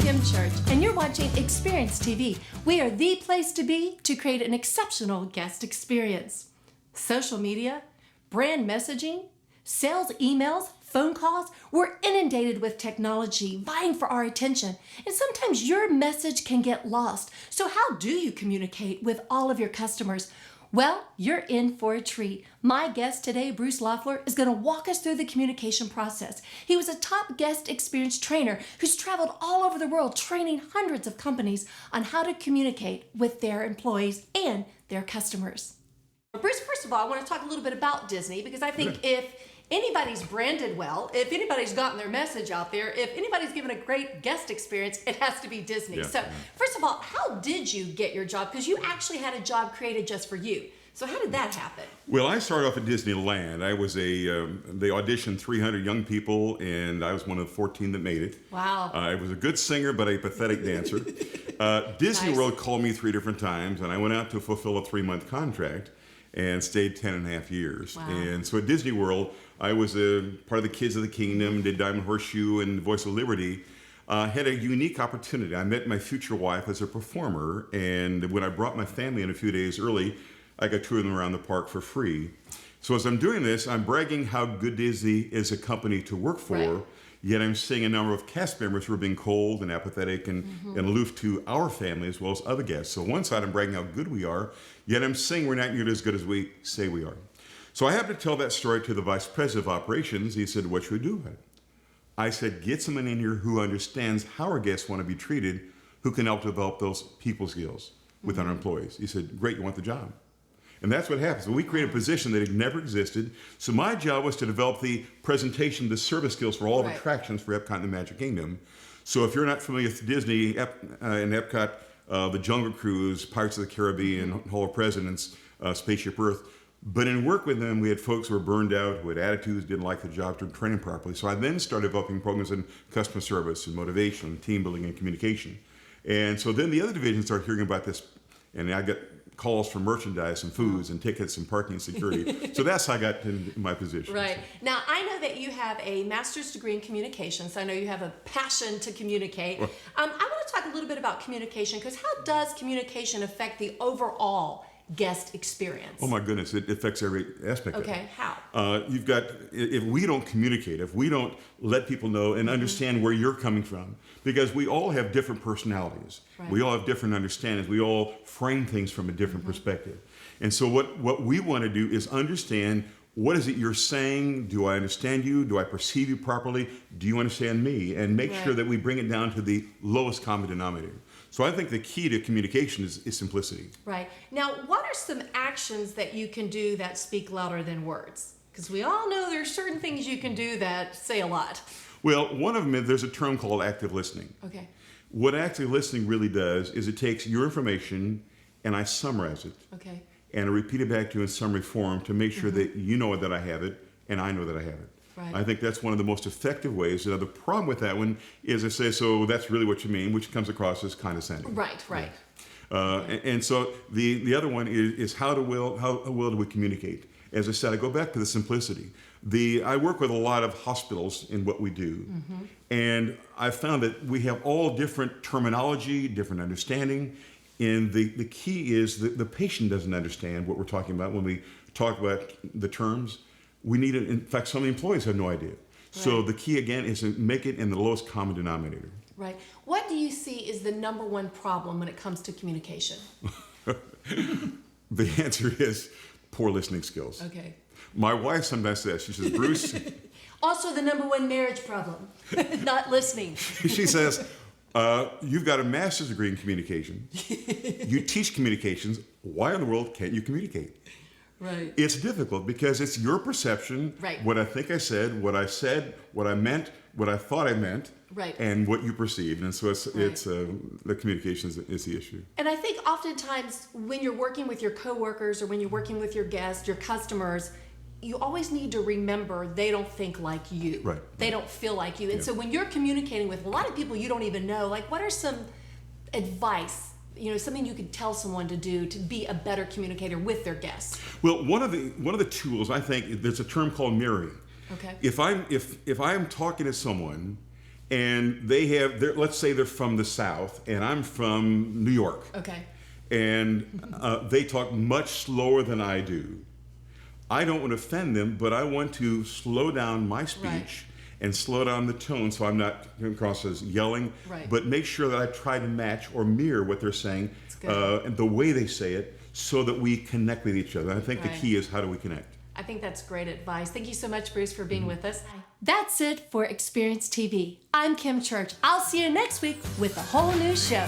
Kim Church, and you're watching Experience TV. We are the place to be to create an exceptional guest experience. Social media, brand messaging, sales emails, phone calls, we're inundated with technology vying for our attention, and sometimes your message can get lost. So how do you communicate with all of your customers? Well, you're in for a treat. My guest today, Bruce Loeffler, is going to walk us through the communication process. He was a top guest experience trainer who's traveled all over the world training hundreds of companies on how to communicate with their employees and their customers. Bruce, first of all, I want to talk a little bit about Disney, because I think if anybody's branded well, if anybody's gotten their message out there, if anybody's given a great guest experience, it has to be Disney. First of all, how did you get your job? Because you actually had a job created just for you. So how did that happen? Well, I started off at Disneyland. I was they auditioned 300 young people, and I was one of the 14 that made it. Wow. I was a good singer, but a pathetic dancer. Disney Nice. World called me 3 different times, and I went out to fulfill a 3-month contract and stayed 10 and a half years. Wow. And so at Disney World, I was a part of the Kids of the Kingdom, did Diamond Horseshoe and Voice of Liberty. Had a unique opportunity. I met my future wife as a performer, and when I brought my family in a few days early, I got touring them around the park for free. So as I'm doing this, I'm bragging how good Disney is a company to work for, Right. yet I'm seeing a number of cast members who are being cold and apathetic and aloof to our family as well as other guests. So on one side, I'm bragging how good we are, yet I'm saying we're not nearly as good as we say we are. So I happened to tell that story to the vice president of operations. He said, "What should we do about it?" I said, "Get someone in here who understands how our guests want to be treated, who can help develop those people skills with our employees." He said, "Great, you want the job." And that's what happens. We create a position that had never existed. So my job was to develop the presentation, the service skills for all of Right. attractions for Epcot and the Magic Kingdom. So if you're not familiar with Disney and Epcot, the Jungle Cruise, Pirates of the Caribbean, Hall of Presidents, Spaceship Earth, but in work with them, we had folks who were burned out, who had attitudes, didn't like the job, didn't train them properly. So I then started developing programs in customer service and motivation, and team building and communication. And so then the other divisions started hearing about this, and I got calls for merchandise and foods and tickets and parking and security. So that's how I got in my position. Right. Now, I know that you have a master's degree in communications. I know you have a passion to communicate. Well- I want to talk a little bit about communication, because how does communication affect the overall guest experience? Oh my goodness, it affects every aspect of it. Okay, how? You've got, if we don't communicate, if we don't let people know and understand where you're coming from, because we all have different personalities. Right. We all have different understandings. We all frame things from a different perspective. And so what we want to do is understand, what is it you're saying? Do I understand you? Do I perceive you properly? Do you understand me? And make sure Right. that we bring it down to the lowest common denominator. So I think the key to communication is simplicity. Right. Now, what are some actions that you can do that speak louder than words? Because we all know there's certain things you can do that say a lot. Well, one of them, there's a term called active listening. Okay. What active listening really does is it takes your information and I summarize it Okay. and I repeat it back to you in summary form to make sure that you know that I have it and I know that I have it. Right. I think that's one of the most effective ways. Now, the problem with that one is I say, "So that's really what you mean," which comes across as condescending. Right, right. And so the other one is how well do we communicate? As I said, I go back to the simplicity. I work with a lot of hospitals in what we do, and I've found that we have all different terminology, different understanding, and the key is that the patient doesn't understand what we're talking about when we talk about the terms. We need it. In fact, some of the employees have no idea. So Right. the key again is to make it in the lowest common denominator. Right. What do you see is the number one problem when it comes to communication? The answer is poor listening skills. Okay. My wife sometimes says, she says, "Bruce," Also, the number one marriage problem, not listening. she says, "You've got a master's degree in communication. You teach communications. Why in the world can't you communicate?" Right. It's difficult because it's your perception, Right. what I think I said, what I meant, what I thought I meant, Right. and what you perceived. And so it's Right. the communication is the issue. And I think oftentimes when you're working with your coworkers or when you're working with your guests, your customers, you always need to remember they don't think like you. Right. They don't feel like you. And Yeah. so when you're communicating with a lot of people you don't even know, like what are some advice, something you could tell someone to do to be a better communicator with their guests? Well, one of the tools, I think, there's a term called mirroring. Okay. If I'm talking to someone and let's say they're from the South, and I'm from New York. Okay. And they talk much slower than I do. I don't want to offend them, but I want to slow down my speech. Right. And slow down the tone so I'm not coming across as yelling, Right. but make sure that I try to match or mirror what they're saying and the way they say it so that we connect with each other. And I think the key is, how do we connect? I think that's great advice. Thank you so much, Bruce, for being with us. That's it for Experience TV. I'm Kim Church. I'll see you next week with a whole new show.